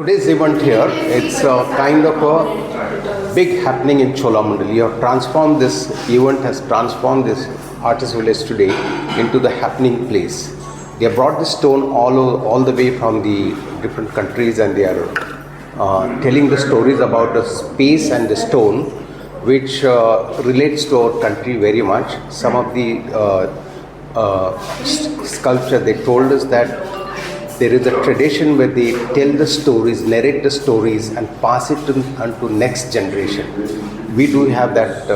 Today's event here, it's a kind of a big happening in Cholamandali. You have transformed this event, has transformed this artist village today into the happening place. They have brought the stone all the way from the different countries, and they are telling the stories about the space and the stone, which relates to our country very much. Some of the sculpture, they told us that there is a tradition where they tell the stories, narrate the stories, and pass it on to next generation. We do have that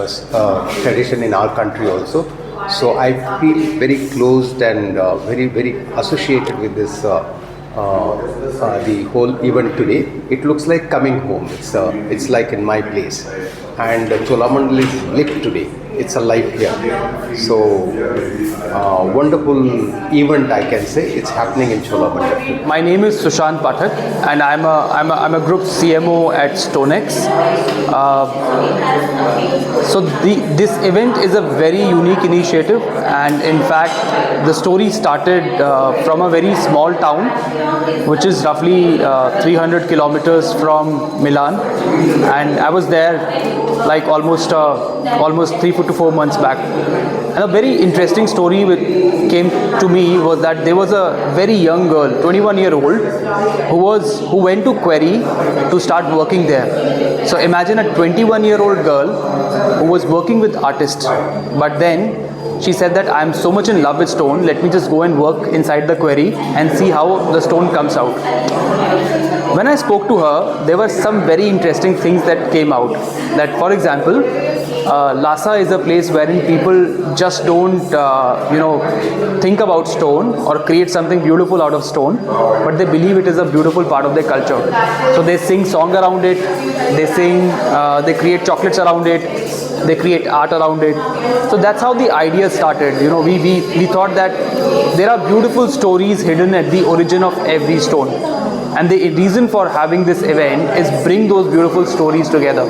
tradition in our country also. So I feel very closed and very associated with this the whole event today. It looks like coming home. It's like in my place, and Cholamandali is lit today. It's alive here. So wonderful event, I can say. It's happening in Cholamandali. My name is Sushant Pathak, and I'm a group CMO at StoneX. So this event is a very unique initiative, and in fact the story started from a very small town which is roughly 300 kilometers from Milan, and I was there like almost 3 to 4 months back. And a very interesting story which came to me was that there was a very young girl, 21-year-old, who went to Query to start working there. So imagine a 21-year-old girl who was working with artists, but then she said that I'm so much in love with stone, let me just go and work inside the quarry and see how the stone comes out. When I spoke to her, there were some very interesting things that came out. That, for example, Lhasa is a place wherein people just don't, think about stone or create something beautiful out of stone, but they believe it is a beautiful part of their culture. So they sing song around it, they create chocolates around it, they create art around it. So that's how the idea started. We thought that there are beautiful stories hidden at the origin of every stone. And the reason for having this event is bring those beautiful stories together.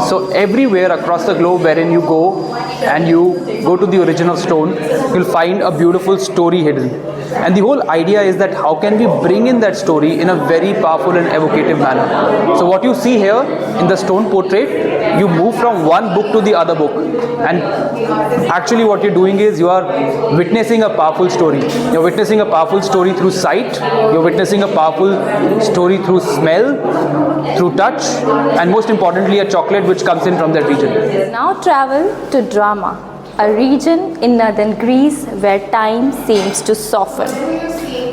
So everywhere across the globe wherein you go and you go to the origin of stone, you'll find a beautiful story hidden. And the whole idea is that how can we bring in that story in a very powerful and evocative manner. So what you see here in the stone portrait, you move from one book to the other book. And actually what you're doing is you are witnessing a powerful story. You're witnessing a powerful story through sight, you're witnessing a powerful story through smell, through touch, and most importantly a chocolate which comes in from that region. Now travel to Drama, a region in northern Greece where time seems to soften.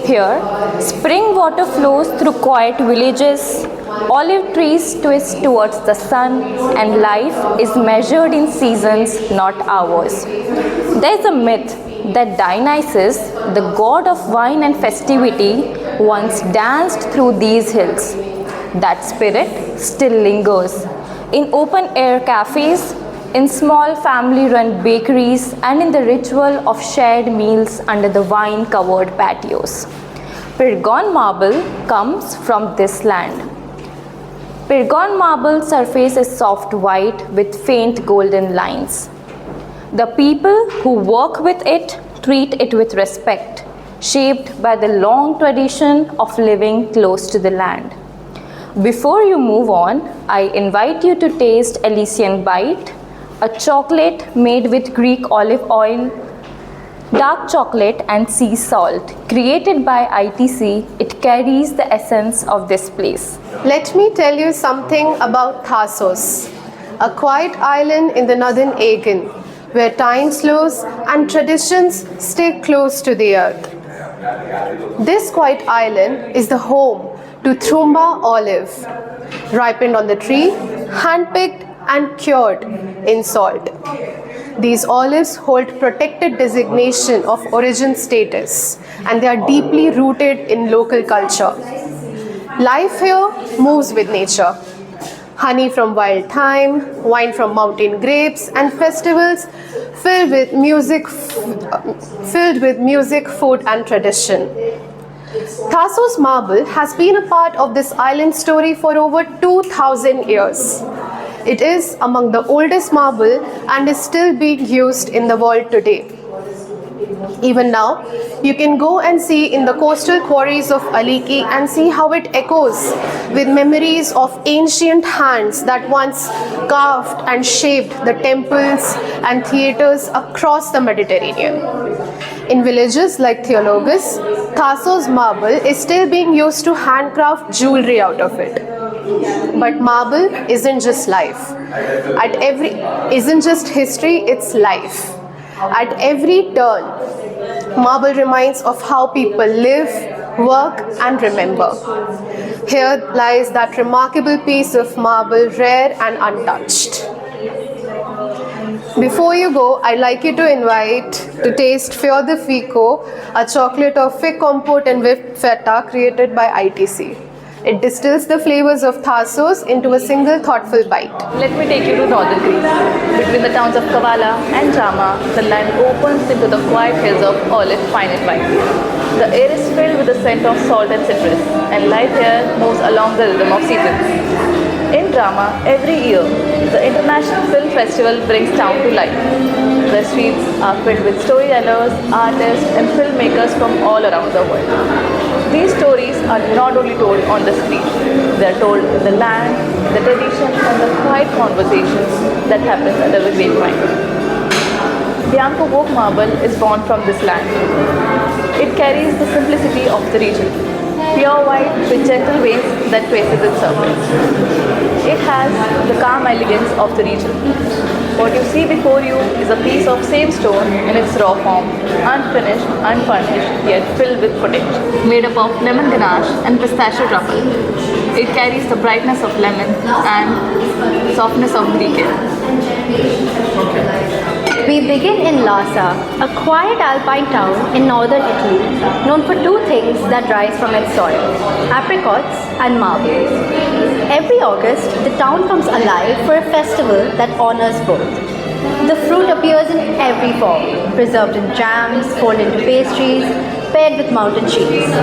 Here, spring water flows through quiet villages, olive trees twist towards the sun, and life is measured in seasons, not hours. There is a myth that Dionysus, the god of wine and festivity, once danced through these hills. That spirit still lingers in open-air cafes, in small family-run bakeries, and in the ritual of shared meals under the vine-covered patios. Pyrgon marble comes from this land. Pyrgon marble surface is soft white with faint golden lines. The people who work with it treat it with respect, shaped by the long tradition of living close to the land. Before you move on, I invite you to taste Elysian Bite, a chocolate made with Greek olive oil, dark chocolate and sea salt. Created by ITC, it carries the essence of this place. Let me tell you something about Thasos, a quiet island in the northern Aegean, where time slows and traditions stay close to the earth. This quiet island is the home to Thrumba olive, ripened on the tree, handpicked and cured in salt. These olives hold protected designation of origin status, and they are deeply rooted in local culture. Life here moves with nature. Honey from wild thyme, wine from mountain grapes, and festivals filled with music, food, and tradition. Thasos marble has been a part of this island story for over 2,000 years. It is among the oldest marble and is still being used in the world today. Even now, you can go and see in the coastal quarries of Aliki and see how it echoes with memories of ancient hands that once carved and shaped the temples and theatres across the Mediterranean. In villages like Theologus, Thasos marble is still being used to handcraft jewelry out of it. But marble isn't just life. Isn't just history, it's life. At every turn, marble reminds of how people live, work, and remember. Here lies that remarkable piece of marble, rare and untouched. Before you go, I'd like you to invite to taste Fior de Fico, a chocolate of fig compote and whipped feta created by ITC. It distills the flavors of Thasos into a single thoughtful bite. Let me take you to northern Greece. Between the towns of Kavala and Drama, the land opens into the quiet hills of olive, pine and vine. The air is filled with the scent of salt and citrus, and life here moves along the rhythm of seasons. In Drama, every year, the International Film Festival brings town to life. The streets are filled with storytellers, artists and filmmakers from all around the world. These stories are not only told on the screen, they are told in the land, the tradition and the quiet conversations that happen under the grapevine. Bianco Vogue marble is born from this land. It carries the simplicity of the region, pure white with gentle veins that traces its surface. It has the calm elegance of the region. What you see before you is a piece of same stone in its raw form, unfinished, unfurnished, yet filled with potential. Made up of lemon ganache and pistachio truffle, it carries the brightness of lemon and softness of Greek air. We begin in Lhasa, a quiet alpine town in northern Italy, known for two things that rise from its soil: apricots and marbles. Every August, the town comes alive for a festival that honors both. The fruit appears in every form, preserved in jams, folded into pastries, paired with mountain cheese.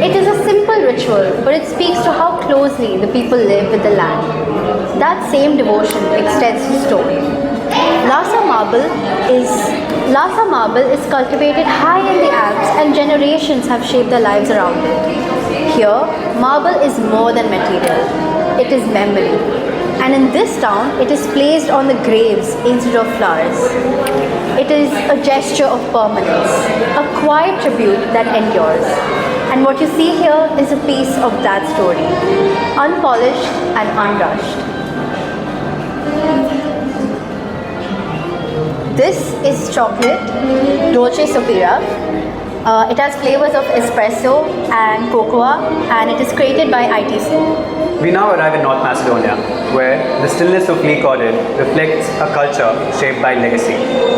It is a simple ritual, but it speaks to how closely the people live with the land. That same devotion extends to stone. Lhasa marble is cultivated high in the Alps and generations have shaped their lives around it. Here, marble is more than material. It is memory. And in this town, it is placed on the graves instead of flowers. It is a gesture of permanence, a quiet tribute that endures. And what you see here is a piece of that story, unpolished and unrushed. This is chocolate Dolce Sopira. It has flavors of espresso and cocoa, and it is created by ITC. We now arrive in North Macedonia, where the stillness of Lake Ohrid reflects a culture shaped by legacy.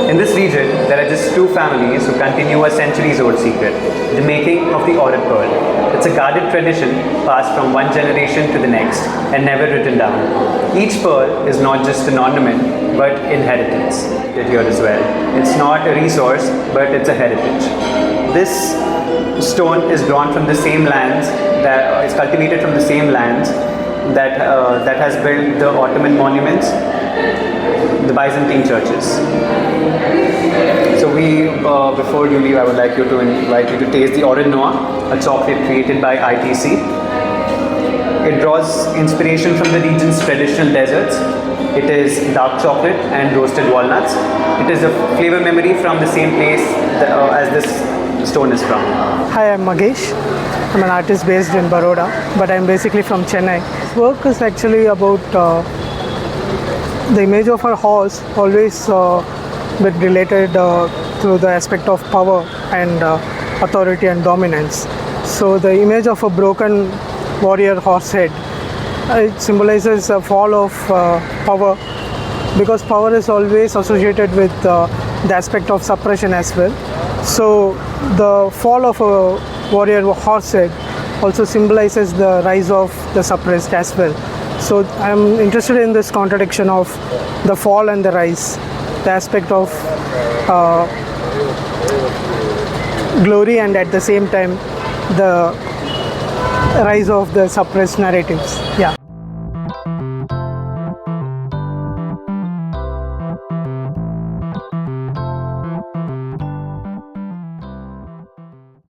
In this region, there are just two families who continue a centuries-old secret, the making of the Ohrid pearl. It's a guarded tradition passed from one generation to the next and never written down. Each pearl is not just an ornament, but inheritance. Here as well. It's not a resource, but it's a heritage. This stone is drawn from the same lands, that is cultivated from the same lands that has built the Ottoman monuments, the Byzantine churches. So before you leave, I would like you to invite you to taste the Ohrid Noir, a chocolate created by ITC. It draws inspiration from the region's traditional desserts. It is dark chocolate and roasted walnuts. It is a flavor memory from the same place as this stone is from. Hi, I'm Magesh. I'm an artist based in Baroda, but I'm basically from Chennai. This work is actually about the image of a horse, always been related to the aspect of power and authority and dominance. So the image of a broken warrior horse head, it symbolizes a fall of power, because power is always associated with the aspect of suppression as well. So the fall of a warrior horse head also symbolizes the rise of the suppressed as well. So I'm interested in this contradiction of the fall and the rise, the aspect of glory and at the same time the rise of the suppressed narratives. Yeah.